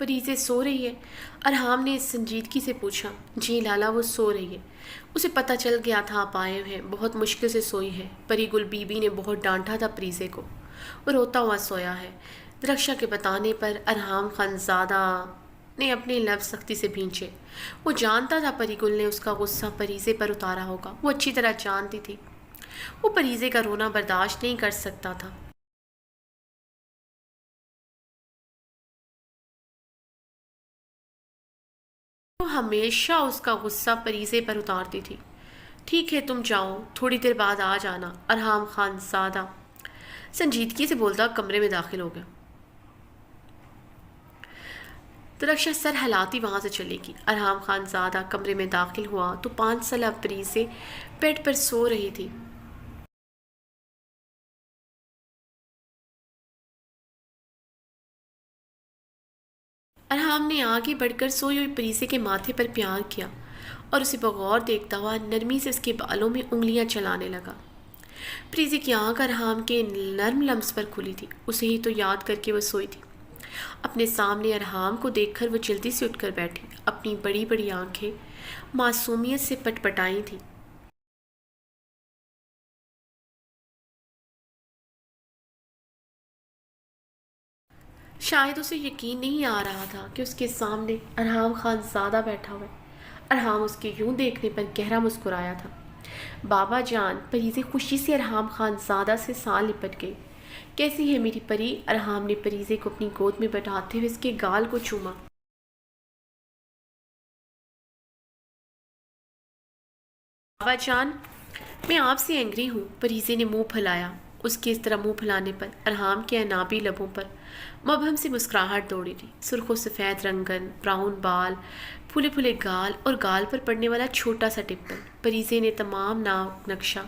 پریزے سو رہی ہے؟ ارحام نے سنجیدگی سے پوچھا۔ جی لالا، وہ سو رہی ہے، اسے پتہ چل گیا تھا آپ آئے ہیں، بہت مشکل سے سوئی ہے، پری گل بی بی نے بہت ڈانٹا تھا پریزے کو، وہ روتا ہوا سویا ہے۔ درخشا کے بتانے پر ارحام خانزادہ نے اپنے لب سختی سے بھینچے۔ وہ جانتا تھا پری گل نے اس کا غصہ پریزے پر اتارا ہوگا، وہ اچھی طرح جانتی تھی وہ پریزے کا رونا برداشت نہیں کر سکتا تھا۔ وہ ہمیشہ اس کا غصہ پریزے پر اتارتی تھی۔ ٹھیک ہے تم جاؤ، تھوڑی دیر بعد آ جانا، ارحام خان زادہ سنجیدگی سے بولتا کمرے میں داخل ہو گیا۔ درخشا سر ہلاتی وہاں سے چلے گی۔ ارحام خان زادہ کمرے میں داخل ہوا تو 5 سالہ پریزے بیڈ پر سو رہی تھی۔ ارحام نے آگے بڑھ کر سوئی ہوئی پریزے کے ماتھے پر پیار کیا اور اسے بغور دیکھتا ہوا نرمی سے اس کے بالوں میں انگلیاں چلانے لگا۔ پریزے کی آنکھ ارحام کے نرم لمس پر کھلی تھی، اسے ہی تو یاد کر کے وہ سوئی تھی۔ اپنے سامنے ارحام کو دیکھ کر وہ جلدی سے اٹھ کر بیٹھی، اپنی بڑی بڑی آنکھیں معصومیت سے پٹ پٹائی تھیں۔ شاید اسے یقین نہیں آ رہا تھا کہ اس کے سامنے ارحام خان زادہ بیٹھا ہوا ہے۔ ارحام اس کے یوں دیکھنے پر گہرا مسکرایا تھا۔ بابا جان، پریزے خوشی سے ارحام خان زادہ سے سان لپٹ گئی۔ کیسی ہے میری پری؟ ارحام نے پریزے کو اپنی گود میں بٹھاتے ہوئے اس کے گال کو چوما۔ بابا جان، میں آپ سے اینگری ہوں۔ پریزے نے منہ پھیلایا۔ اس کے اس طرح منہ پھیلانے پر ارحام کے عنابی لبوں پر مبہم سے مسکراہٹ دوڑی تھی۔ سرخ و سفید رنگن، براؤن بال، پھولے پھولے گال اور گال پر پڑنے والا چھوٹا سا ڈمپل۔ پریزے نے تمام نقشہ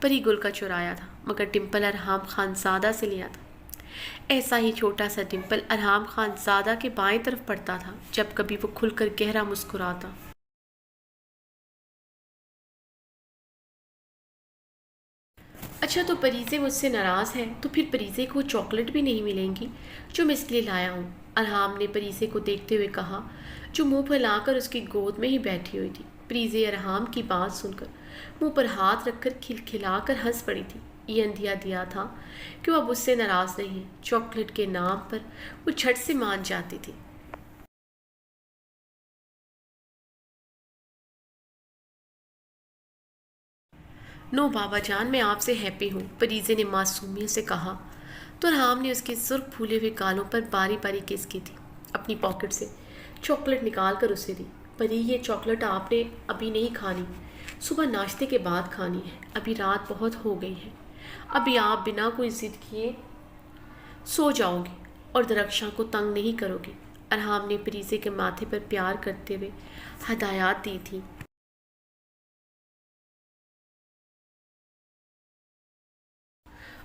پری گل کا چرایا تھا، مگر ڈمپل ارحام خان زادہ سے لیا تھا۔ ایسا ہی چھوٹا سا ڈمپل ارحام خان زادہ کے بائیں طرف پڑتا تھا جب کبھی وہ کھل کر گہرا مسکراتا۔ اچھا تو پریزے مجھ سے ناراض ہے تو پھر پریزے کو چاکلیٹ بھی نہیں ملیں گی جو میں اس کے لیے لایا ہوں، ارحام نے پریزے کو دیکھتے ہوئے کہا، جو منہ پھیلا کر اس کی گود میں ہی بیٹھی ہوئی تھی۔ پریزے ارحام کی بات سن کر منہ پر ہاتھ رکھ کر کھلکھلا کر ہنس پڑی تھی۔ یہ اندھیا دیا تھا کہ وہ اب اس سے ناراض نہیں ہے۔ چاکلیٹ کے نام پر وہ جھٹ سے مان جاتی تھی۔ نو بابا جان، میں آپ سے ہیپی ہوں، پریزے نے معصومیت سے کہا تو ارحام نے اس کے سرخ پھولے ہوئے گالوں پر باری باری کس کی تھی۔ اپنی پاکٹ سے چاکلیٹ نکال کر اسے دی۔ پری، یہ چاکلیٹ آپ نے ابھی نہیں کھانی، صبح ناشتے کے بعد کھانی ہے، ابھی رات بہت ہو گئی ہے، ابھی آپ بنا کوئی ضد کیے سو جاؤ گی اور درخشاں کو تنگ نہیں کرو گی، ارحام نے پریزے کے ماتھے پر پیار کرتے ہوئے ہدایات دی تھی۔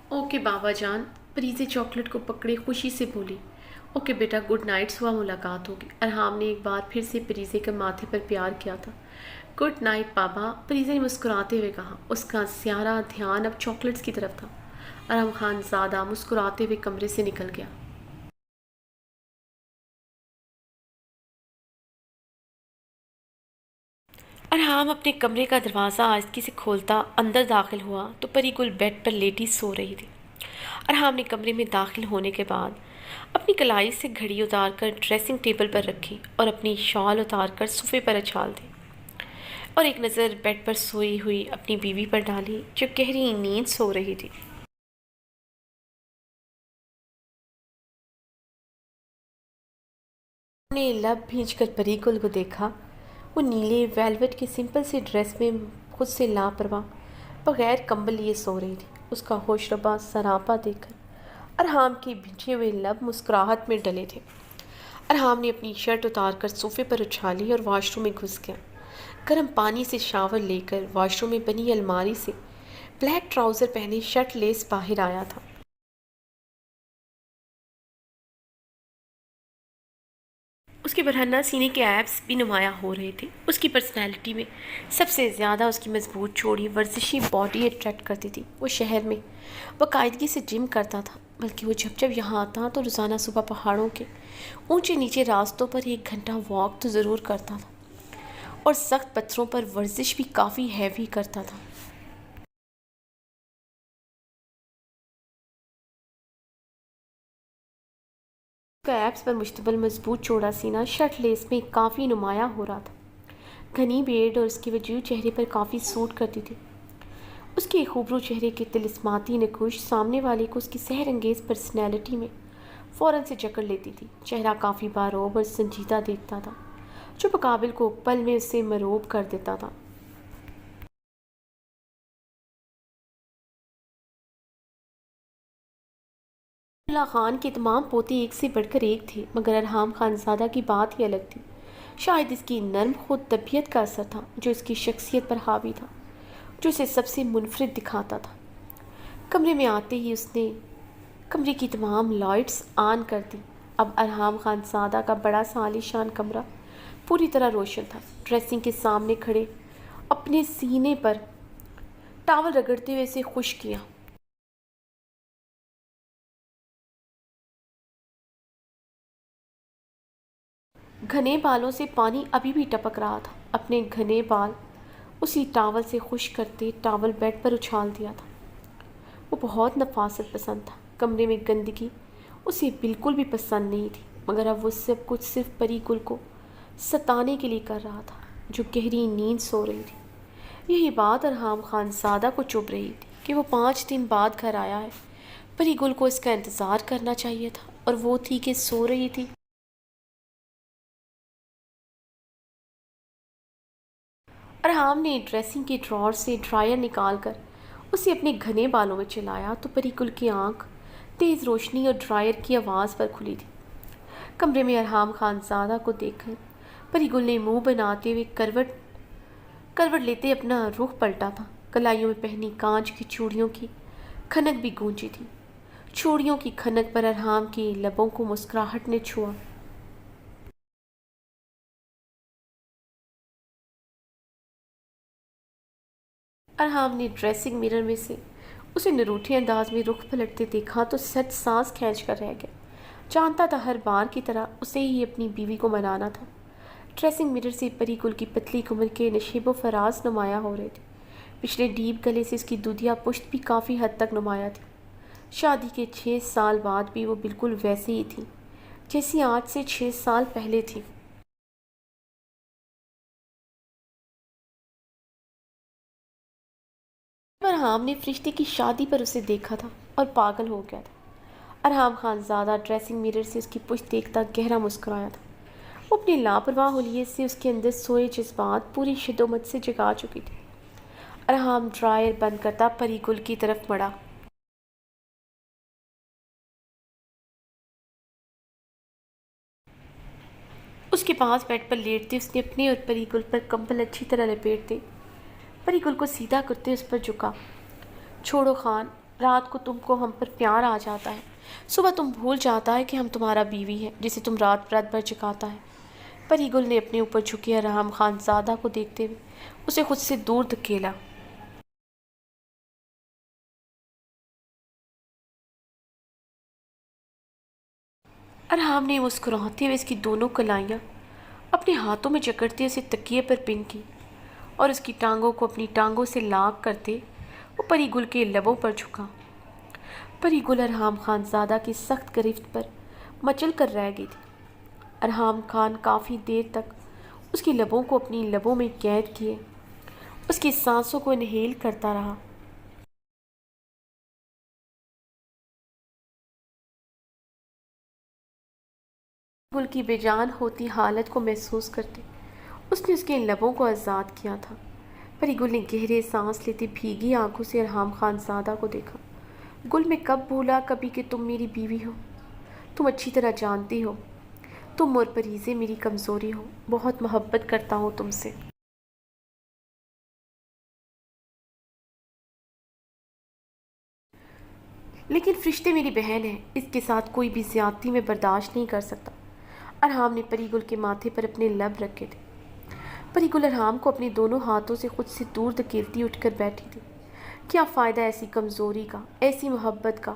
اوکے بابا جان، پریزے چاکلیٹ کو پکڑے خوشی سے بولی۔ اوکے بیٹا، گڈ نائٹ، صبح ملاقات ہوگی۔ ارحام نے ایک بار پھر سے پریزے کے ماتھے پر پیار کیا تھا۔ گڈ نائٹ بابا، پریزے نے مسکراتے ہوئے کہا۔ اس کا سارا دھیان اب چاکلیٹس کی طرف تھا۔ ارحام خان زادہ مسکراتے ہوئے کمرے سے نکل گیا۔ ارحام اپنے کمرے کا دروازہ آہستگی سے کھولتا اندر داخل ہوا تو پری گل بیڈ پر لیٹی سو رہی تھی۔ ارحام نے کمرے میں داخل ہونے کے بعد اپنی کلائی سے گھڑی اتار کر ڈریسنگ ٹیبل پر رکھی اور اپنی شال اتار کر صوفے پر اچھال دی اور ایک نظر بیڈ پر سوئی ہوئی اپنی بیوی پر ڈالی جو گہری نیند سو رہی تھی۔ نے لب بھیج کر پری گل کو دیکھا۔ وہ نیلے ویلوٹ کی سمپل سی ڈریس میں خود سے لاپرواہ بغیر کمبل لیے سو رہی تھی۔ اس کا ہوش ربا سراپا دیکھ کر ارحام کے بھیجے ہوئے لب مسکراہٹ میں ڈلے تھے۔ ارحام نے اپنی شرٹ اتار کر صوفے پر اچھالی اور واش روم میں گھس گیا۔ گرم پانی سے شاور لے کر واش روم میں بنی الماری سے بلیک ٹراؤزر پہنے شرٹ لیس باہر آیا تھا۔ اس کے برہنہ سینے کے ایبس بھی نمایاں ہو رہے تھے۔ اس کی پرسنالٹی میں سب سے زیادہ اس کی مضبوط چوڑی ورزشی باڈی اٹریکٹ کرتی تھی۔ وہ شہر میں باقاعدگی سے جم کرتا تھا بلکہ وہ جب جب یہاں آتا تو روزانہ صبح پہاڑوں کے اونچے نیچے راستوں پر 1 گھنٹہ واک تو ضرور کرتا تھا، اور سخت پتھروں پر ورزش بھی کافی ہیوی کرتا تھا۔ اس کا ایپس پر مشتمل مضبوط چوڑا سینہ شرٹ لیس میں کافی نمایاں ہو رہا تھا۔ گھنی بیڑ اور اس کی وجود چہرے پر کافی سوٹ کرتی تھی۔ اس کے خوبرو چہرے کے طلسماتی نقوش سامنے والے کو اس کی سحر انگیز پرسنالٹی میں فوراً سے جکڑ لیتی تھی۔ چہرہ کافی باروب اور سنجیدہ دیکھتا تھا، جو مقابل کو پل میں اسے مروب کر دیتا تھا۔ اللہ خان کے تمام پوتے ایک سے بڑھ کر ایک تھے، مگر ارحام خانزادہ کی بات ہی الگ تھی۔ شاید اس کی نرم خود طبیعت کا اثر تھا جو اس کی شخصیت پر حاوی تھا، جو اسے سب سے منفرد دکھاتا تھا۔ کمرے میں آتے ہی اس نے کمرے کی تمام لائٹس آن کر دی۔ اب ارحام خانزادہ کا بڑا سا عالی شان کمرہ پوری طرح روشن تھا۔ ڈریسنگ کے سامنے کھڑے اپنے سینے پر ٹاول رگڑتے ہوئے اسے خشک کیا۔ گھنے بالوں سے پانی ابھی بھی ٹپک رہا تھا۔ اپنے گھنے بال اسی ٹاول سے خشک کرتے ٹاول بیڈ پر اچھال دیا تھا۔ وہ بہت نفاست پسند تھا۔ کمرے میں گندگی اسے بالکل بھی پسند نہیں تھی، مگر اب وہ سب کچھ صرف پری گل کو ستانے کے لیے کر رہا تھا، جو گہری نیند سو رہی تھی۔ یہی بات ارحام خانزادہ کو چبھ رہی تھی کہ وہ 5 دن بعد گھر آیا ہے۔ پری گل کو اس کا انتظار کرنا چاہیے تھا، اور وہ تھی کہ سو رہی تھی۔ ارحام نے ڈریسنگ کے ڈرار سے ڈرائر نکال کر اسے اپنے گھنے بالوں میں چلایا تو پری گل کی آنکھ تیز روشنی اور ڈرائر کی آواز پر کھلی تھی۔ کمرے میں ارحام خانزادہ کو دیکھ کر پری گل نے منہ بناتے ہوئے کروٹ لیتے اپنا رخ پلٹا تھا۔ کلائیوں میں پہنی کانچ کی چوڑیوں کی کھنک بھی گونجی تھی۔ چوڑیوں کی کھنک پر ارحام کے لبوں کو مسکراہٹ نے چھوا۔ ارحام نے ڈریسنگ میرر میں سے اسے نروٹھے انداز میں رخ پلٹتے دیکھا تو سچ سانس کھینچ کر رہ گیا۔ جانتا تھا ہر بار کی طرح اسے ہی اپنی بیوی کو منانا تھا۔ ڈریسنگ میرر سے پری گل کی پتلی کمر کے نشیب و فراز نمایاں ہو رہے تھے۔ پچھلے ڈیپ گلے سے اس کی دودھیا پشت بھی کافی حد تک نمایاں تھی۔ شادی کے 6 سال بعد بھی وہ بالکل ویسی ہی تھی جیسی آج سے 6 سال پہلے تھی۔ ارحام نے فرشتے کی شادی پر اسے دیکھا تھا اور پاگل ہو گیا تھا۔ ارحام خانزادہ ڈریسنگ میرر سے اس کی پشت دیکھتا گہرا مسکرایا تھا۔ وہ اپنے لاپرواہ حلیت سے اس کے اندر سوئے جذبات پوری شدت سے جگا چکی تھی۔ ارحام ڈرائر بند کرتا پری گل کی طرف بڑھا۔ اس کے پاس بیڈ پر لیٹتے اس نے اپنے اور پری گل پر کمبل اچھی طرح لپیٹتے پری گل کو سیدھا کرتے اس پر جھکا۔ چھوڑو خان، رات کو تم کو ہم پر پیار آ جاتا ہے، صبح تم بھول جاتا ہے کہ ہم تمہارا بیوی ہے جسے تم رات بھر جگاتا ہے۔ پری گل نے اپنے اوپر جھکے ارحام خانزادہ کو دیکھتے ہوئے اسے خود سے دور دھکیلا۔ ارحام نے مسکراتے ہوئے اس کی دونوں کلائیاں اپنے ہاتھوں میں جکڑتے اسے تکیے پر پن کی، اور اس کی ٹانگوں کو اپنی ٹانگوں سے لاگ کرتے وہ پری گل کے لبوں پر جھکا۔ پری گل ارحام خانزادہ کی سخت گرفت پر مچل کر رہ گئی تھی۔ ارحام خان کافی دیر تک اس کی لبوں کو اپنی لبوں میں قید کیے اس کی سانسوں کو انہیل کرتا رہا۔ گل کی بے جان ہوتی حالت کو محسوس کرتے اس نے اس کے لبوں کو آزاد کیا تھا۔ پری گل نے گہرے سانس لیتے بھیگی آنکھوں سے ارحام خانزادہ کو دیکھا۔ گل، میں کب بھولا کبھی کہ تم میری بیوی ہو؟ تم اچھی طرح جانتی ہو تم اور پریزے میری کمزوری ہو۔ بہت محبت کرتا ہوں تم سے۔ لیکن فرشتے میری بہن ہے، اس کے ساتھ کوئی بھی زیادتی میں برداشت نہیں کر سکتا۔ ارحام نے پری گل کے ماتھے پر اپنے لب رکھے تھے۔ پری گل ارحام کو اپنے دونوں ہاتھوں سے خود سے دور دھکیلتی اٹھ کر بیٹھی تھی۔ کیا فائدہ ایسی کمزوری کا، ایسی محبت کا،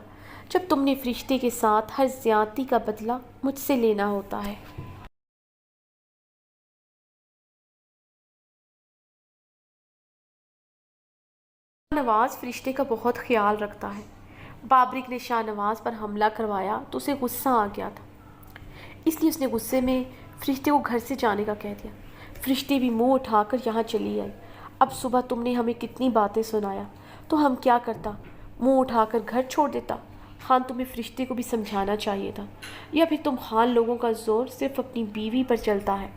جب تم نے فرشتے کے ساتھ ہر زیادتی کا بدلہ مجھ سے لینا ہوتا ہے۔ شاہ نواز فرشتے کا بہت خیال رکھتا ہے۔ بابرک نے شاہ نواز پر حملہ کروایا تو اسے غصہ آ گیا تھا، اس لیے اس نے غصے میں فرشتے کو گھر سے جانے کا کہہ دیا۔ فرشتے بھی منہ اٹھا کر یہاں چلی آئی۔ اب صبح تم نے ہمیں کتنی باتیں سنایا تو ہم کیا کرتا، منہ اٹھا کر گھر چھوڑ دیتا؟ خان تمہیں فرشتے کو بھی سمجھانا چاہیے تھا، یا پھر تم خان لوگوں کا زور صرف اپنی بیوی پر چلتا ہے؟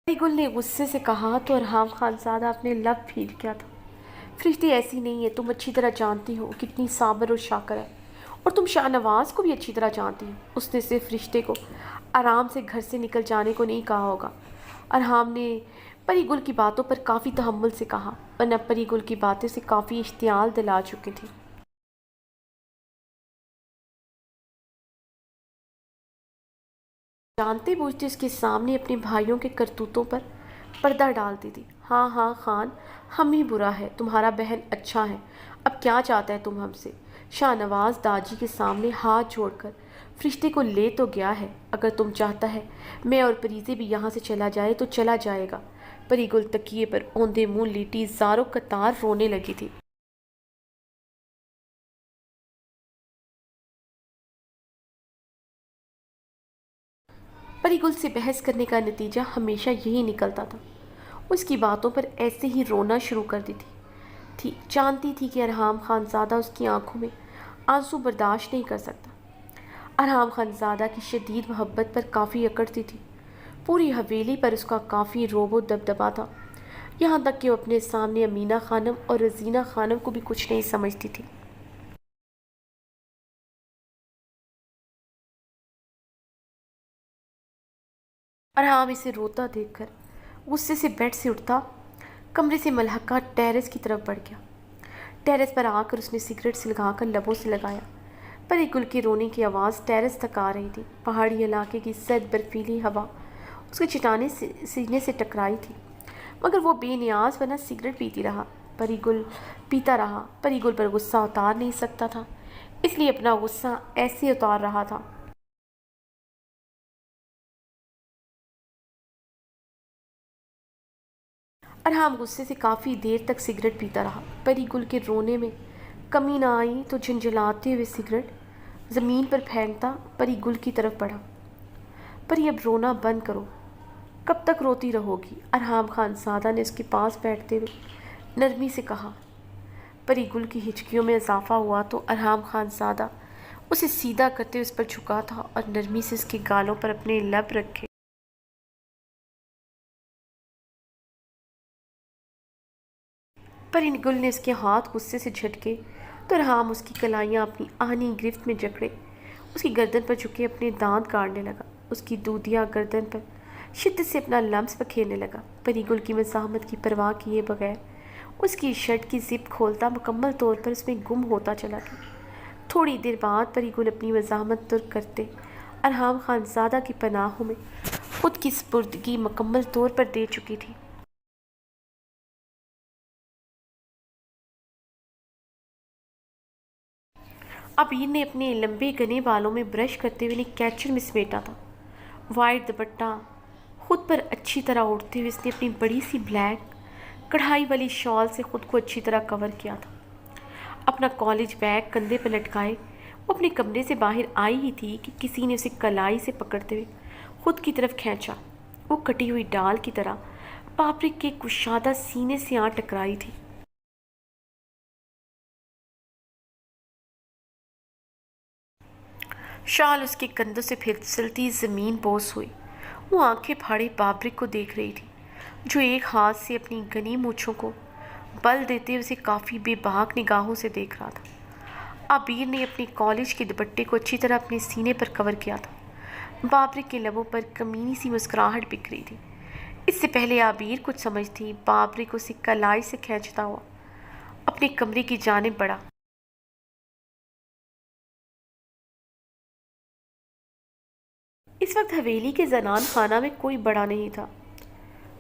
پری گل نے غصے سے کہا تو ارحام خان زادہ اپنے لب پھیل گیا تھا۔ فرشتے ایسی نہیں ہے، تم اچھی طرح جانتی ہو کتنی صابر اور شاکر ہے، اور تم شاہ نواز کو بھی اچھی طرح جانتی ہو، اس نے صرف فرشتے کو آرام سے گھر سے نکل جانے کو نہیں کہا ہوگا۔ ارحام نے پری گل کی باتوں پر کافی تحمل سے کہا، ورنہ پری گل کی باتیں سے کافی اشتعال دلا چکی تھی۔ جانتے بوجھتے اس کے سامنے اپنے بھائیوں کے کرتوتوں پر پردہ ڈالتی تھی۔ ہاں ہاں خان، ہم ہی برا ہے، تمہارا بہن اچھا ہے، اب کیا چاہتا ہے تم ہم سے؟ شاہ نواز داجی کے سامنے ہاتھ جوڑ کر فرشتے کو لے تو گیا ہے، اگر تم چاہتا ہے میں اور پریزے بھی یہاں سے چلا جائے تو چلا جائے گا۔ پری گل تکیے پر اوندے منہ لیٹی زاروں قطار رونے لگی تھی۔ پری گل سے بحث کرنے کا نتیجہ ہمیشہ یہی نکلتا تھا، اس کی باتوں پر ایسے ہی رونا شروع کر دیتی تھی۔ جانتی تھی کہ ارحام خان زادہ اس کی آنکھوں میں آنسو برداشت نہیں کر سکتا۔ ارحام خان زادہ کی شدید محبت پر کافی اکڑتی تھی، پوری حویلی پر اس کا کافی روب و دبدبا تھا، یہاں تک کہ وہ اپنے سامنے امینہ خانم اور رزینہ خانم کو بھی کچھ نہیں سمجھتی تھی۔ ارحام اسے روتا دیکھ کر غصے سے بیڈ سے اٹھتا، کمرے سے ملحقہ ٹیرس کی طرف بڑھ گیا۔ ٹیرس پر آ کر اس نے سگریٹ سلگا کر لبوں سے لگایا۔ پری گل کے رونے کی آواز ٹیرس تک آ رہی تھی۔ پہاڑی علاقے کی سرد برفیلی ہوا اس کے چٹانے سینے سے ٹکرائی تھی، مگر وہ بے نیاز بنا سگریٹ پیتی رہا۔ پیتا رہا۔ پری گل پر غصہ اتار نہیں سکتا تھا، اس لیے اپنا غصہ ایسے اتار رہا تھا۔ ارحام غصے سے کافی دیر تک سگریٹ پیتا رہا۔ پری گل کے رونے میں کمی نہ آئی تو جھنجھلاتے ہوئے سگریٹ زمین پر پھینکتا پری گل کی طرف بڑھا۔ پری اب رونا بند کرو، کب تک روتی رہو گی؟ ارحام خان زادہ نے اس کے پاس بیٹھتے ہوئے نرمی سے کہا۔ پری گل کی ہچکیوں میں اضافہ ہوا تو ارحام خان زادہ اسے سیدھا کرتے ہوئے اس پر جھکا تھا اور نرمی سے اس کے گالوں پر اپنے لب رکھے۔ پری گل نے اس کے ہاتھ غصے سے جھٹکے تو ارحام اس کی کلائیاں اپنی آہنی گرفت میں جکڑے اس کی گردن پر جھکے اپنے دانت کاٹنے لگا، اس کی دودھیا گردن پر شدت سے اپنا لمس بکھیرنے لگا۔ پری گل کی مزاحمت کی پرواہ کیے بغیر اس کی شرٹ کی زپ کھولتا مکمل طور پر اس میں گم ہوتا چلا گیا۔ تھوڑی دیر بعد پری گل اپنی مزاحمت ترک کرتے ارحام خان زادہ کی پناہوں میں خود کی سپردگی مکمل طور پر دے چکی تھی۔ عبیر نے اپنے لمبے گھنے بالوں میں برش کرتے ہوئے انہیں کیچر میں سمیٹا تھا۔ وائٹ دوپٹہ خود پر اچھی طرح اڑتے ہوئے اس نے اپنی بڑی سی بلیک کڑھائی والی شال سے خود کو اچھی طرح کور کیا تھا۔ اپنا کالج بیگ کندھے پر لٹکائے وہ اپنے کمرے سے باہر آئی ہی تھی کہ کسی نے اسے کلائی سے پکڑتے ہوئے خود کی طرف کھینچا۔ وہ کٹی ہوئی ڈال کی طرح بابرک کے کشادہ سینے سے آ ٹکرائی تھی۔ شال اس کے کندھوں سے پھسلتی زمین بوس ہوئی۔ وہ آنکھیں پھاڑے بابرک کو دیکھ رہی تھی، جو ایک ہاتھ سے اپنی گھنی مونچھوں کو بل دیتے ہوئے اسے کافی بے باک نگاہوں سے دیکھ رہا تھا۔ عبیر نے اپنے کالج کے دوپٹے کو اچھی طرح اپنے سینے پر کور کیا تھا۔ بابرک کے لبوں پر کمینی سی مسکراہٹ بکھ رہی تھی۔ اس سے پہلے عبیر کچھ سمجھتی، بابرک اسے کلائی سے کھینچتا ہوا اپنے کمرے کی جانب بڑھا۔ اس وقت حویلی کے زنان خانہ میں کوئی بڑا نہیں تھا۔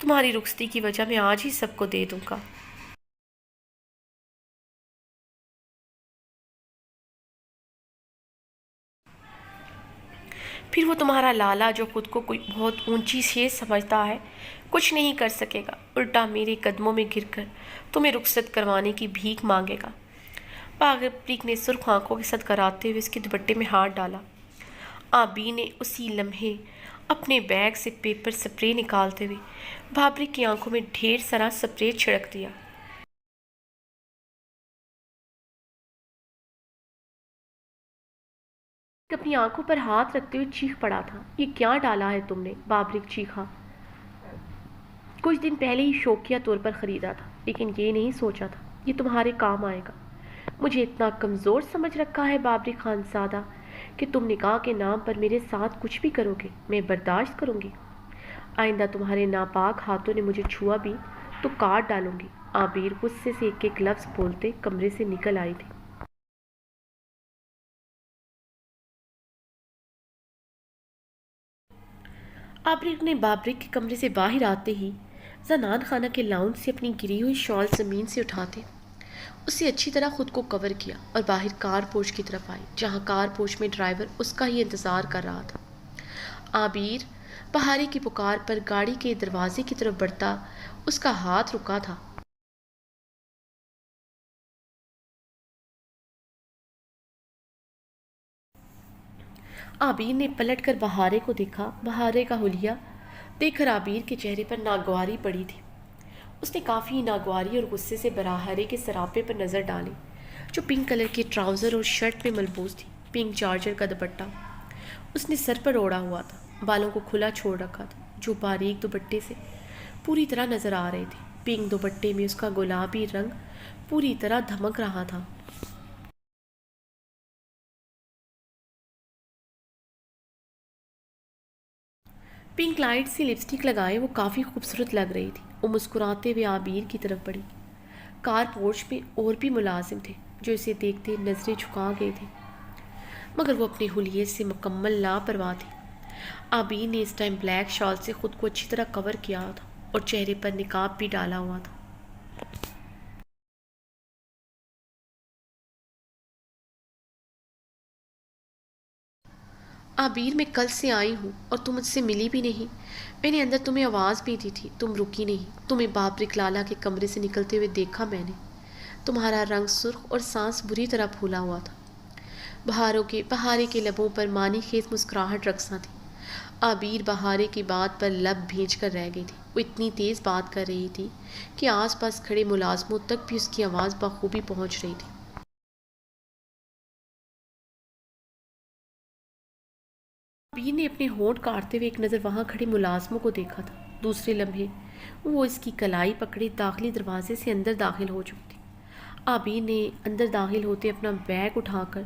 تمہاری رخصتی کی وجہ میں آج ہی سب کو دے دوں گا۔ پھر وہ تمہارا لالا جو خود کو کوئی بہت اونچی شے سمجھتا ہے کچھ نہیں کر سکے گا، الٹا میرے قدموں میں گر کر تمہیں رخصت کروانے کی بھیک مانگے گا۔ بابریک نے سرخ آنکھوں کے ساتھ کراتے ہوئے اس کے دوپٹے میں ہاتھ ڈالا۔ آبی نے اسی لمحے اپنے بیگ سے پیپر سپرے نکالتے ہوئے بابریک کی آنکھوں میں ڈھیر سارا سپرے چھڑک دیا۔ اپنی آنکھوں پر ہاتھ رکھتے ہوئے چیخ پڑا تھا، یہ کیا ڈالا ہے تم نے؟ بابریک چیخا۔ کچھ دن پہلے ہی شوقیہ طور پر خریدا تھا، لیکن یہ نہیں سوچا تھا یہ تمہارے کام آئے گا۔ مجھے اتنا کمزور سمجھ رکھا ہے بابریک خان زادہ کہ تم نکاح کے نام پر میرے ساتھ کچھ بھی کرو گے میں برداشت کروں گی۔ آئندہ تمہارے ناپاک ہاتھوں نے مجھے چھوا بھی تو کاٹ ڈالوں گی۔ آبیر غصے سے ایک ایک لفظ بولتے کمرے سے نکل آئی تھی۔ آبریک نے بابریک کے کمرے سے باہر آتے ہی زنان خانہ کے لاؤنج سے اپنی گری ہوئی شال زمین سے اٹھاتے اسے اچھی طرح خود کو کور کیا اور باہر کار پوش کی طرف آئی، جہاں کار پوش میں ڈرائیور اس کا ہی انتظار کر رہا تھا۔ آبیر بہارے کی پکار پر گاڑی کے دروازے کی طرف بڑھتا اس کا ہاتھ رکا تھا۔ آبیر نے پلٹ کر بہارے کو دیکھا۔ بہارے کا حلیہ دیکھ کر آبیر کے چہرے پر ناگواری پڑی تھی۔ اس نے کافی ناگواری اور غصے سے بہارے کے سراپے پر نظر ڈالی، جو پنک کلر کے ٹراؤزر اور شرٹ میں ملبوس تھی۔ پنک چارجر کا دوپٹہ اس نے سر پر اوڑھا ہوا تھا، بالوں کو کھلا چھوڑ رکھا تھا جو باریک دوپٹے سے پوری طرح نظر آ رہے تھے۔ پنک دوپٹے میں اس کا گلابی رنگ پوری طرح دھمک رہا تھا۔ پنک لائٹ سی لپسٹک لگائے وہ کافی خوبصورت لگ رہی تھی۔ وہ مسکراتے ہوئے آبیر کی طرف بڑھی۔ کار پورچ میں اور بھی ملازم تھے جو اسے دیکھتے نظریں جھکا گئے تھے، مگر وہ اپنے حلیے سے مکمل لاپرواہ تھی۔ آبیر نے اس ٹائم بلیک شال سے خود کو اچھی طرح کور کیا تھا اور چہرے پر نقاب بھی ڈالا ہوا تھا۔ آبیر میں کل سے آئی ہوں اور تم مجھ سے ملی بھی نہیں۔ میں نے اندر تمہیں آواز بھی دی تھی، تم رکی نہیں۔ تمہیں بابریک لالا کے کمرے سے نکلتے ہوئے دیکھا میں نے۔ تمہارا رنگ سرخ اور سانس بری طرح پھولا ہوا تھا۔ بہارے کے لبوں پر معنی خیز مسکراہٹ رقصاں تھی۔ آبیر بہارے کی بات پر لب بھیج کر رہ گئی تھی۔ وہ اتنی تیز بات کر رہی تھی کہ آس پاس کھڑے ملازموں تک بھی اس کی آواز بخوبی پہنچ رہی تھی۔ آبیر نے اپنے ہونٹ کاٹتے ہوئے ایک نظر وہاں کھڑے ملازموں کو دیکھا تھا۔ دوسرے لمحے وہ اس کی کلائی پکڑے داخلی دروازے سے اندر داخل ہو چکی تھی۔ آبیر نے اندر داخل ہوتے اپنا بیگ اٹھا کر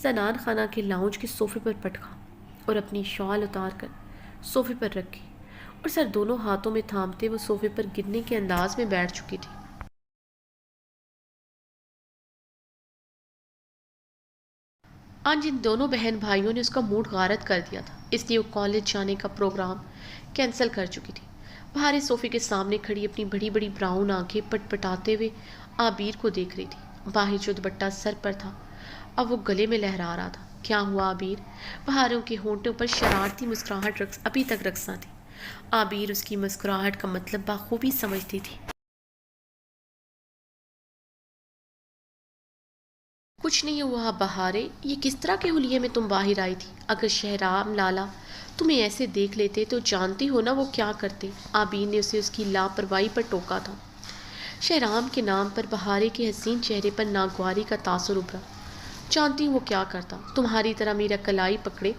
زنان خانہ کے لاؤنج کے صوفے پر پٹکا اور اپنی شال اتار کر صوفے پر رکھی اور سر دونوں ہاتھوں میں تھامتے وہ صوفے پر گرنے کے انداز میں بیٹھ چکی تھی۔ آج ان دونوں بہن بھائیوں نے اس کا موڈ غارت کر دیا تھا، اس لیے وہ کالج جانے کا پروگرام کینسل کر چکی تھی۔ بہارے صوفے کے سامنے کھڑی اپنی بڑی بڑی براؤن آنکھیں پٹ پٹاتے ہوئے آبیر کو دیکھ رہی تھی۔ باہر جو دوپٹہ سر پر تھا اب وہ گلے میں لہرا رہا تھا۔ کیا ہوا آبیر؟ بہاروں کے ہونٹوں پر شرارتی مسکراہٹ ابھی تک رقصاں تھی۔ آبیر اس کی مسکراہٹ کا مطلب بخوبی سمجھتی تھی۔ کچھ نہیں ہوا بہارے، یہ کس طرح کے حلیے میں تم باہر آئی تھی؟ اگر شہرام لالا تمہیں ایسے دیکھ لیتے تو جانتی ہو نا وہ کیا کرتے؟ آبیر نے اسے اس کی لاپرواہی پر ٹوکا تھا۔ شہرام کے نام پر بہارے کے حسین چہرے پر ناگواری کا تاثر ابھرا۔ جانتی ہوں وہ کیا کرتا، تمہاری طرح میرا کلائی پکڑے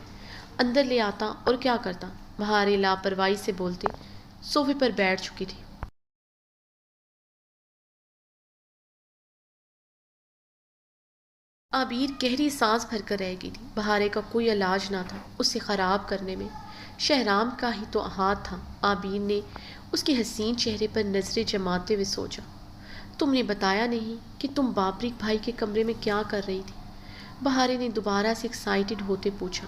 اندر لے آتا اور کیا کرتا؟ بہارے لاپرواہی سے بولتے صوفے پر بیٹھ چکی تھی۔ آبیر گہری سانس بھر کر رہ گئی تھی۔ بہارے کا کوئی علاج نہ تھا اسے خراب کرنے میں، شہرام کا ہی تو ہاتھ تھا۔ آبیر نے اس کے حسین چہرے پر نظریں جماتے ہوئے سوچا، تم نے بتایا نہیں کہ تم بابریک بھائی کے کمرے میں کیا کر رہی تھی؟ بہارے نے دوبارہ سے ایکسائٹڈ ہوتے پوچھا۔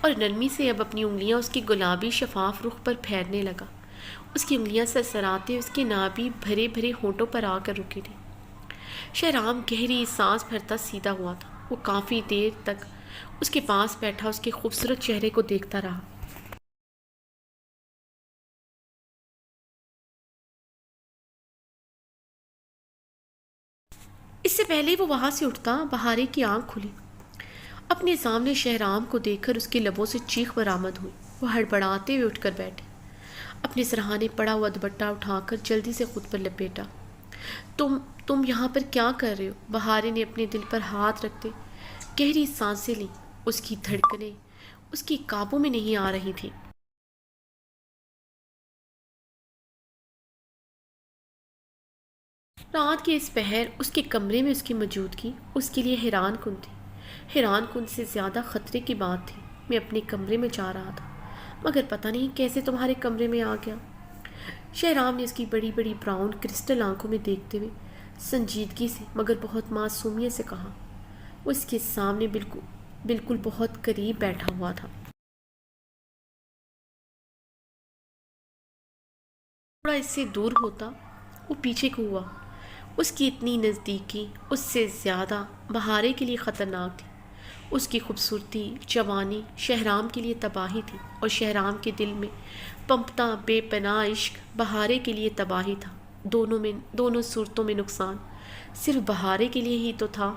اور نرمی سے اب اپنی انگلیاں اس کی گلابی شفاف رخ پر پھیرنے لگا۔ اس کی انگلیاں سرسراتے اس کے نابی بھرے بھرے ہونٹوں پر آ کر رکی تھی۔ شہرام گہری سانس بھرتا سیدھا ہوا تھا۔ وہ کافی دیر تک اس کے پاس بیٹھا اس کے خوبصورت چہرے کو دیکھتا رہا۔ اس سے پہلے وہ وہاں سے اٹھتا بہارے کی آنکھ کھلی۔ اپنے سامنے شہرام کو دیکھ کر اس کے لبوں سے چیخ برآمد ہوئی۔ وہ ہڑبڑاتے ہوئے اٹھ کر بیٹھے، اپنے سرہانے پڑا ہوا دوپٹہ اٹھا کر جلدی سے خود پر لپیٹا۔ تم یہاں پر کیا کر رہے ہو؟ بہارے نے اپنے دل پر ہاتھ رکھتے گہری سانسیں لیں۔ اس کی دھڑکنیں اس کی قابو میں نہیں آ رہی تھی۔ رات کے اس پہر اس کے کمرے میں اس کی موجودگی اس کے لیے حیران کن تھی۔ حیران کن سے زیادہ خطرے کی بات تھی۔ میں اپنے کمرے میں جا رہا تھا، مگر پتہ نہیں کیسے تمہارے کمرے میں آ گیا۔ شہرام نے اس کی بڑی بڑی براؤن کرسٹل آنکھوں میں دیکھتے ہوئے سنجیدگی سے مگر بہت معصومیت سے کہا۔ وہ اس کے سامنے بالکل بہت قریب بیٹھا ہوا تھا۔ تھوڑا اس سے دور ہوتا وہ پیچھے کو ہوا۔ اس کی اتنی نزدیکی اس سے زیادہ بہارے کے لیے خطرناک تھی۔ اس کی خوبصورتی، جوانی شہرام کے لیے تباہی تھی، اور شہرام کے دل میں پنپتا بے پناہ عشق بہارے کے لیے تباہی تھا۔ دونوں صورتوں میں نقصان صرف بہارے کے لیے ہی تو تھا۔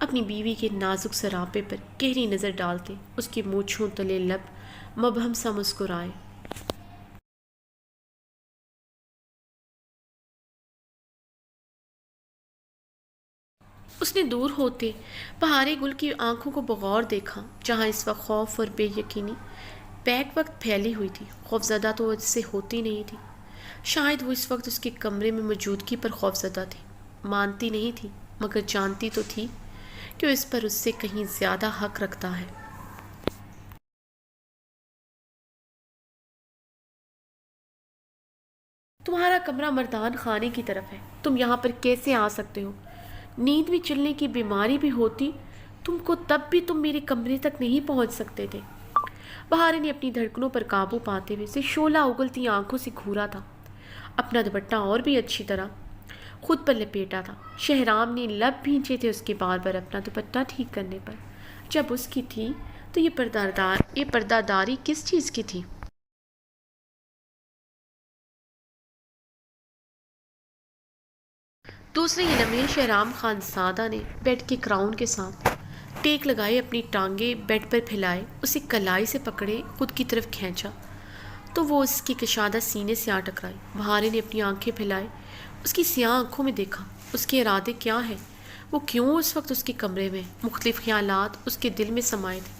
اپنی بیوی کے نازک سراپے پر گہری نظر ڈالتے اس کے مونچھوں تلے لب مبہم سا مسکرائے۔ اس نے دور ہوتے بہارے گل کی آنکھوں کو بغور دیکھا، جہاں اس وقت خوف اور بے یقینی بیک وقت پھیلی ہوئی تھی۔ خوفزدہ تو اس سے ہوتی نہیں تھی، شاید وہ اس وقت اس کے کمرے میں موجودگی پر خوفزدہ تھی۔ مانتی نہیں تھی، مگر جانتی تو تھی کہ وہ اس پر اس سے کہیں زیادہ حق رکھتا ہے۔ تمہارا کمرہ مردان خانے کی طرف ہے، تم یہاں پر کیسے آ سکتے ہو؟ نیند میں چلنے کی بیماری بھی ہوتی تم کو تب بھی تم میرے کمرے تک نہیں پہنچ سکتے تھے۔ بہارے نے اپنی دھڑکنوں پر قابو پاتے ہوئے اسے شعلہ اگلتی آنکھوں سے گھورا تھا۔ اپنا دوپٹہ اور بھی اچھی طرح خود پر لپیٹا تھا۔ شہرام نے لب بھینچے تھے اس کے بار بار اپنا دوپٹہ ٹھیک کرنے پر۔ جب اس کی تھی تو یہ پردہ داری کس چیز کی تھی؟ دوسرے ہی لمحے شہرام خان زادہ نے بیڈ کے کراؤن کے ساتھ ٹیک لگائے، اپنی ٹانگیں بیڈ پر پھیلائے، اسے کلائی سے پکڑے خود کی طرف کھینچا تو وہ اس کی کشادہ سینے سے آ ٹکرائی۔ بہارے نے اپنی آنکھیں پھیلائے، اس کی سیاہ آنکھوں میں دیکھا۔ اس کے ارادے کیا ہیں؟ وہ کیوں اس وقت اس کے کمرے میں؟ مختلف خیالات اس کے دل میں سمائے تھے،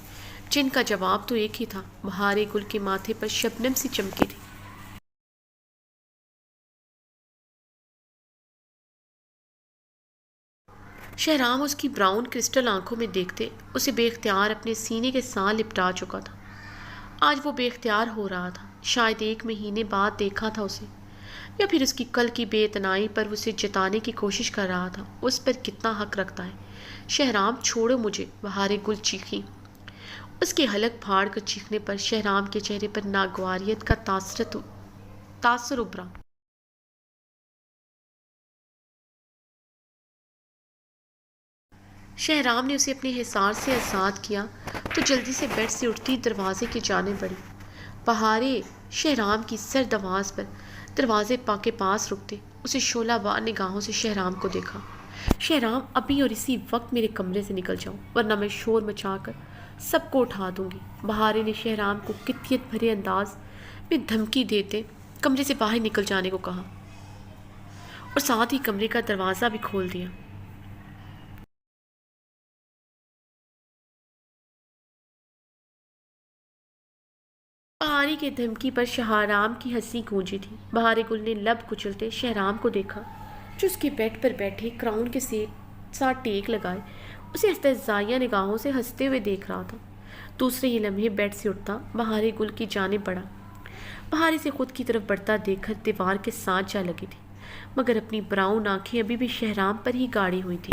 جن کا جواب تو ایک ہی تھا۔ بہارے گل کے ماتھے پر شبنم سی چمکی تھی۔ شہرام اس کی براؤن کرسٹل آنکھوں میں دیکھتے اسے بے اختیار اپنے سینے کے ساتھ لپٹا چکا تھا۔ آج وہ بے اختیار ہو رہا تھا۔ شاید 1 مہینے بعد دیکھا تھا اسے، یا پھر اس کی کل کی بے اتنائی پر اسے جتانے کی کوشش کر رہا تھا۔ اس پر کتنا حق رکھتا ہے؟ شہرام چھوڑو مجھے، بہارے گل چیخی۔ اس کے حلق پھاڑ کر چیخنے پر شہرام کے چہرے پر ناگواریت کا تاثر ابھرا۔ شہرام نے اسے اپنے حصار سے آزاد کیا تو جلدی سے بیڈ سے اٹھتی دروازے کی جانب بڑھی۔ بہارے شہرام کی سرد آواز پر دروازے کے پاس رکتے اسے شعلہ وار نگاہوں سے شہرام کو دیکھا۔ شہرام، ابھی اور اسی وقت میرے کمرے سے نکل جاؤ، ورنہ میں شور مچا کر سب کو اٹھا دوں گی۔ بہارے نے شہرام کو قطعیت بھرے انداز میں دھمکی دیتے کمرے سے باہر نکل جانے کو کہا، اور ساتھ ہی کمرے کا دروازہ بھی کھول دیا۔ بہاری کے دھمکی پر شہرام کی ہنسی گونجی تھی۔ بہارے گل نے لب کچلتے شہرام کو دیکھا، جو اس کے بیڈ پر بیٹھے کراؤن کے ساتھ ٹیک لگائے اسے استہزائیہ نگاہوں سے ہنستے ہوئے دیکھ رہا تھا۔ دوسرے ہی لمحے بیڈ سے اٹھتا بہارے گل کی جانب بڑھا۔ بہارے سے خود کی طرف بڑھتا دیکھ کر دیوار کے ساتھ جا لگی تھی، مگر اپنی براؤن آنکھیں ابھی بھی شہرام پر ہی گاڑی ہوئی تھی۔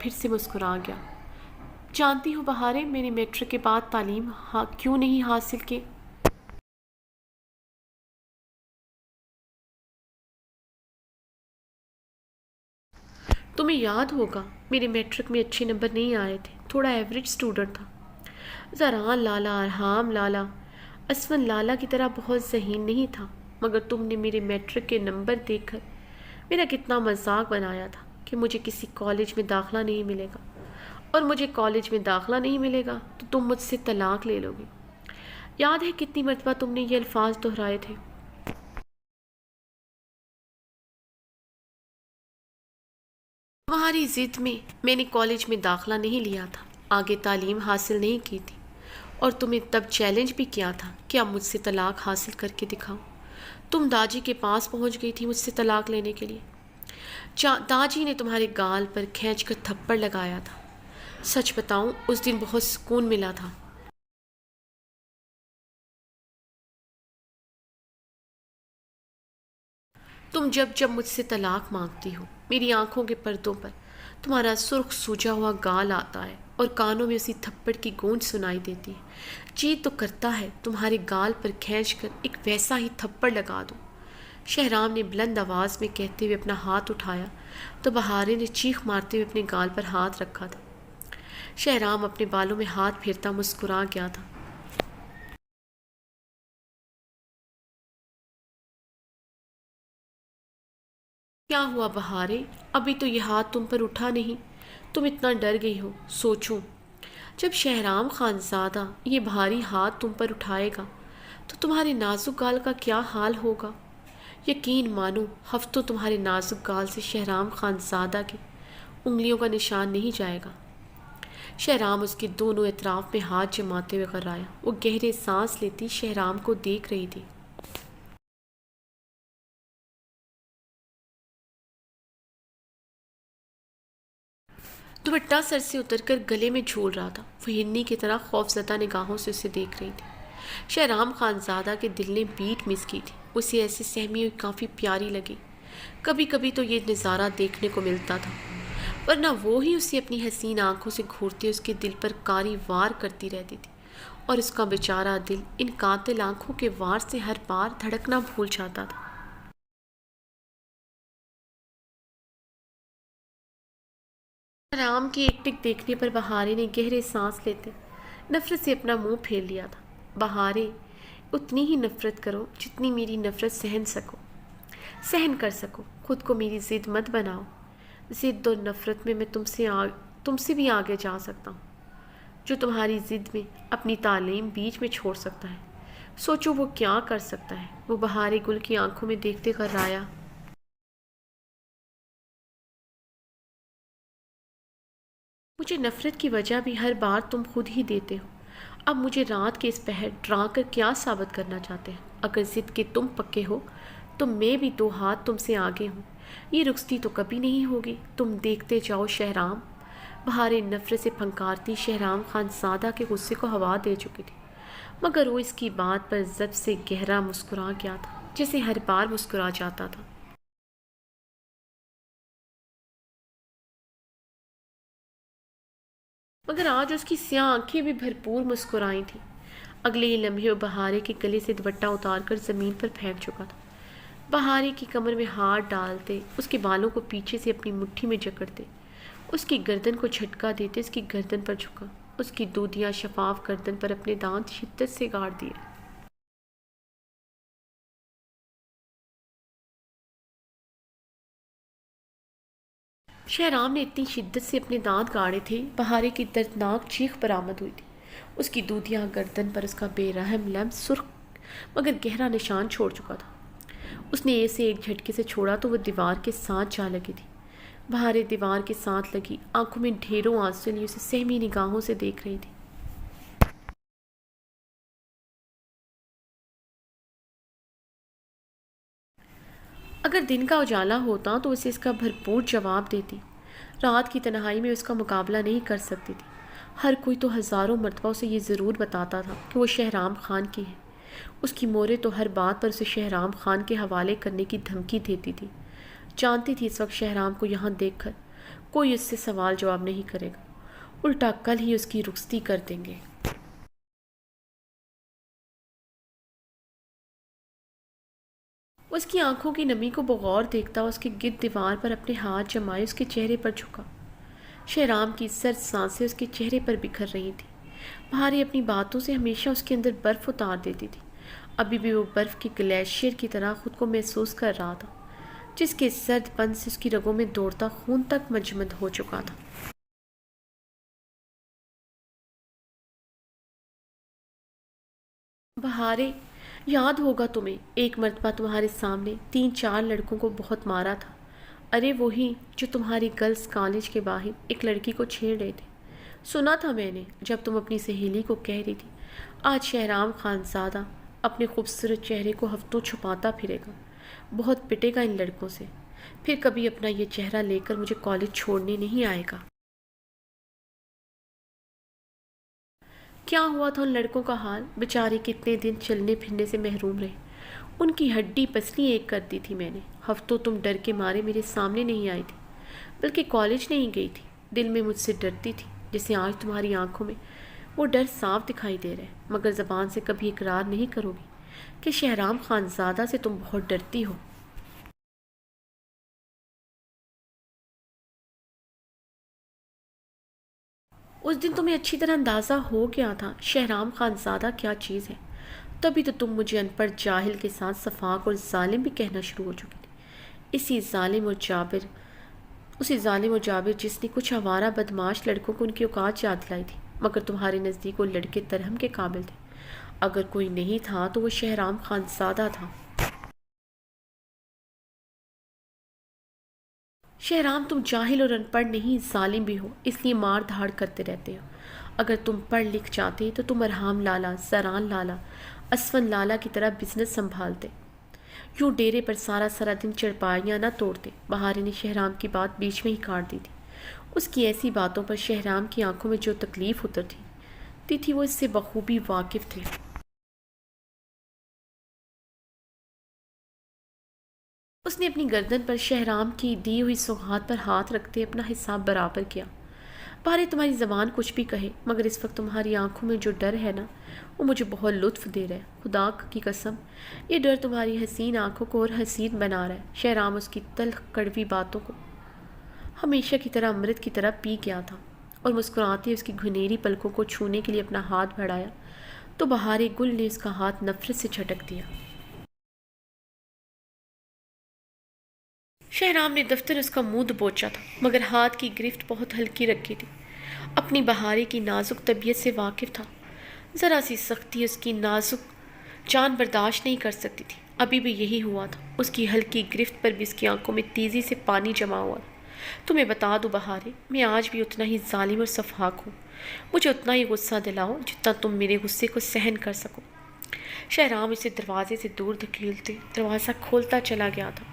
پھر سے مسکرا گیا۔ جانتی ہو بہارے، میں نے میٹرک کے بعد تعلیم کیوں نہیں حاصل کی؟ تمہیں یاد ہوگا میرے میٹرک میں اچھے نمبر نہیں آئے تھے، تھوڑا ایوریج اسٹوڈنٹ تھا۔ زران لالا، ارحام لالا، اسون لالا کی طرح بہت ذہین نہیں تھا، مگر تم نے میرے میٹرک کے نمبر دیکھ کر میرا کتنا مذاق بنایا تھا کہ مجھے کسی کالج میں داخلہ نہیں ملے گا، اور مجھے کالج میں داخلہ نہیں ملے گا تو تم مجھ سے طلاق لے لو گے۔ یاد ہے کتنی مرتبہ تم نے یہ الفاظ دہرائے تھے؟ تمہاری ضد میں نے کالج میں داخلہ نہیں لیا تھا، آگے تعلیم حاصل نہیں کی تھی، اور تمہیں تب چیلنج بھی کیا تھا کہ اب مجھ سے طلاق حاصل کر کے دکھاؤ۔ تم داجی کے پاس پہنچ گئی تھی مجھ سے طلاق لینے کے لیے۔ داجی نے تمہارے گال پر کھینچ کر تھپڑ لگایا تھا۔ سچ بتاؤں اس دن بہت سکون ملا تھا۔ تم جب جب مجھ سے طلاق مانگتی ہو، میری آنکھوں کے پردوں پر تمہارا سرخ سوجا ہوا گال آتا ہے اور کانوں میں اسی تھپڑ کی گونج سنائی دیتی ہے۔ جی تو کرتا ہے تمہارے گال پر کھینچ کر ایک ویسا ہی تھپڑ لگا دو۔ شہرام نے بلند آواز میں کہتے ہوئے اپنا ہاتھ اٹھایا تو بہارے نے چیخ مارتے ہوئے اپنے گال پر ہاتھ رکھا تھا۔ شہرام اپنے بالوں میں ہاتھ پھیرتا مسکرا گیا تھا۔ کیا ہوا بہارے؟ ابھی تو یہ ہاتھ تم پر اٹھا نہیں، تم اتنا ڈر گئی ہو۔ سوچوں جب شہرام خانزادہ یہ بھاری ہاتھ تم پر اٹھائے گا تو تمہارے نازک گال کا کیا حال ہوگا؟ یقین مانو ہفتوں تمہارے نازک گال سے شہرام خانزادہ کی انگلیوں کا نشان نہیں جائے گا۔ شہرام اس کے دونوں اطراف میں ہاتھ جماتے ہوئے غرایا۔ وہ گہرے سانس لیتی شہرام کو دیکھ رہی تھی۔ دوپٹہ سر سے اتر کر گلے میں جھول رہا تھا۔ وہ ہرنی کی طرح خوفزدہ نگاہوں سے اسے دیکھ رہی تھی۔ شہرام خانزادہ کے دل نے بیٹ مس کی تھی، اسے ایسی سہمی ہوئی کافی پیاری لگی۔ کبھی کبھی تو یہ نظارہ دیکھنے کو ملتا تھا، ورنہ وہ ہی اسے اپنی حسین آنکھوں سے گھورتے اس کے دل پر کاری وار کرتی رہتی تھی، اور اس کا بیچارہ دل ان قاتل آنکھوں کے وار سے ہر بار دھڑکنا بھول جاتا تھا۔ شہرام کی ایک ٹک دیکھنے پر بہارے نے گہرے سانس لیتے نفرت سے اپنا منہ پھیر لیا تھا۔ بہارے، اتنی ہی نفرت کرو جتنی میری نفرت سہن کر سکو، خود کو میری ضد مت بناؤ۔ ضد اور نفرت میں تم سے بھی آگے جا سکتا ہوں۔ جو تمہاری ضد میں اپنی تعلیم بیچ میں چھوڑ سکتا ہے، سوچو وہ کیا کر سکتا ہے۔ وہ بہارے گل کی آنکھوں میں دیکھتے غرایا۔ مجھے نفرت کی وجہ بھی ہر بار تم خود ہی دیتے ہو۔ اب مجھے رات کے اس پہر ڈرا کر کیا ثابت کرنا چاہتے ہیں؟ اگر ضد کے تم پکے ہو تو میں بھی 2 ہاتھ تم سے آگے ہوں۔ یہ رخصتی تو کبھی نہیں ہوگی، تم دیکھتے جاؤ شہرام۔ بہارے نفرت سے پھنکارتی شہرام خانزادہ کے غصے کو ہوا دے چکی تھی، مگر وہ اس کی بات پر ضبط سے گہرا مسکرا گیا تھا، جیسے ہر بار مسکرا جاتا تھا۔ مگر آج اس کی سیاہ آنکھیں بھی بھرپور مسکرائی تھیں۔ اگلے ہی لمحے وہ بہارے کے گلے سے دوپٹہ اتار کر زمین پر پھینک چکا تھا۔ بہارے کی کمر میں ہاتھ ڈالتے اس کے بالوں کو پیچھے سے اپنی مٹھی میں جکڑتے اس کی گردن کو جھٹکا دیتے اس کی گردن پر جھکا، اس کی دودھیا شفاف گردن پر اپنے دانت شدت سے گاڑ دیے۔ شہرام نے اتنی شدت سے اپنے دانت گاڑے تھے، بہارے کی دردناک چیخ برآمد ہوئی تھی۔ اس کی دودھیا گردن پر اس کا بے رحم لمس سرخ مگر گہرا نشان چھوڑ چکا تھا۔ اس نے اسے ایک جھٹکے سے چھوڑا تو وہ دیوار کے ساتھ جا لگی تھی۔ بہارے دیوار کے ساتھ لگی آنکھوں میں ڈھیروں آنسو لیے اسے سہمی نگاہوں سے دیکھ رہی تھی۔ اگر دن کا اجالا ہوتا تو اسے اس کا بھرپور جواب دیتی۔ رات کی تنہائی میں اس کا مقابلہ نہیں کر سکتی تھی۔ ہر کوئی تو ہزاروں مرتبہ اسے یہ ضرور بتاتا تھا کہ وہ شہرام خان کی ہے۔ اس کی مورے تو ہر بات پر اسے شہرام خان کے حوالے کرنے کی دھمکی دیتی تھی۔ جانتی تھی اس وقت شہرام کو یہاں دیکھ کر کوئی اس سے سوال جواب نہیں کرے گا، الٹا کل ہی اس کی رخصتی کر دیں گے۔ اس کی آنکھوں کی نمی کو بغور دیکھتا اس کے گرد دیوار پر اپنے ہاتھ جمائے اس کے چہرے پر جھکا۔ شہرام کی سرد سانسیں اس کے چہرے پر بکھر رہی تھیں۔ بہاری اپنی باتوں سے ہمیشہ اس کے اندر برف اتار دیتی تھی۔ ابھی بھی وہ برف کے گلیشیئر کی طرح خود کو محسوس کر رہا تھا، جس کے سرد پن سے اس کی رگوں میں دوڑتا خون تک مجمد ہو چکا تھا۔ بہارے، یاد ہوگا تمہیں، ایک مرتبہ تمہارے سامنے 3-4 لڑکوں کو بہت مارا تھا۔ ارے وہی جو تمہاری گرلز کالج کے باہر ایک لڑکی کو چھیڑ رہے تھے۔ سنا تھا میں نے جب تم اپنی سہیلی کو کہہ رہی تھی آج شہرام خانزادہ اپنے خوبصورت چہرے کو ہفتوں چھپاتا پھرے گا، بہت پٹے گا ان لڑکوں سے، پھر کبھی اپنا یہ چہرہ لے کر مجھے کالج چھوڑنے نہیں آئے گا۔ کیا ہوا تھا ان لڑکوں کا حال؟ بیچارے کتنے دن چلنے پھرنے سے محروم رہے، ان کی ہڈی پسلی ایک کر دی تھی میں نے۔ ہفتوں تم ڈر کے مارے میرے سامنے نہیں آئی تھی، بلکہ کالج نہیں گئی تھی، دل میں مجھ سے ڈرتی تھی، جیسے آج تمہاری آنکھوں میں وہ ڈر صاف دکھائی دے رہا ہے، مگر زبان سے کبھی اقرار نہیں کرو گی کہ شہرام خانزادہ سے تم بہت ڈرتی ہو۔ اس دن تمہیں اچھی طرح اندازہ ہو گیا تھا شہرام خانزادہ کیا چیز ہے، تبھی تو تم مجھے ان پڑھ جاہل کے ساتھ صفاق اور ظالم بھی کہنا شروع ہو چکی تھی۔ اسی ظالم اور جابر جس نے کچھ آوارہ بدماش لڑکوں کو ان کی اوقات یاد دلائی تھی، مگر تمہارے نزدیک وہ لڑکے ترہم کے قابل تھے۔ اگر کوئی نہیں تھا تو وہ شہرام خانزادہ تھا۔ شہرام، تم جاہل اور ان پڑھ نہیں، ظالم بھی ہو، اس لیے مار دھاڑ کرتے رہتے ہو۔ اگر تم پڑھ لکھ جاتے تو تم ارحام لالا، زران لالا، اسفن لالا کی طرح بزنس سنبھالتے، یوں ڈیرے پر سارا سارا دن چرپائیاں نہ توڑتے۔ بہاری نے شہرام کی بات بیچ میں ہی کاٹ دی تھی۔ اس کی ایسی باتوں پر شہرام کی آنکھوں میں جو تکلیف اترتی تھی وہ اس سے بخوبی واقف تھے۔ اس نے اپنی گردن پر شہرام کی دی ہوئی سوغات پر ہاتھ رکھتے اپنا حساب برابر کیا۔ بہاری، تمہاری زبان کچھ بھی کہے، مگر اس وقت تمہاری آنکھوں میں جو ڈر ہے نا، وہ مجھے بہت لطف دے رہا ہے۔ خدا کی قسم، یہ ڈر تمہاری حسین آنکھوں کو اور حسین بنا رہا ہے۔ شہرام اس کی تلخ کڑوی باتوں کو ہمیشہ کی طرح امرت کی طرح پی گیا تھا، اور مسکراتے اس کی گھنیری پلکوں کو چھونے کے لیے اپنا ہاتھ بڑھایا تو بہارے گل نے اس کا ہاتھ نفرت سے جھٹک دیا۔ شہرام نے دفتر اس کا منہ دبوچا تھا، مگر ہاتھ کی گرفت بہت ہلکی رکھی تھی۔ اپنی بہاری کی نازک طبیعت سے واقف تھا، ذرا سی سختی اس کی نازک جان برداشت نہیں کر سکتی تھی۔ ابھی بھی یہی ہوا تھا، اس کی ہلکی گرفت پر بھی اس کی آنکھوں میں تیزی سے پانی جمع ہوا تھا۔ تمہیں بتا دوں بہارے، میں آج بھی اتنا ہی ظالم اور سفاک ہوں، مجھے اتنا ہی غصہ دلاؤ جتنا تم میرے غصے کو سہن کر سکو۔ شہرام اسے دروازے سے دور دھکیلتے دروازہ کھولتا چلا گیا تھا۔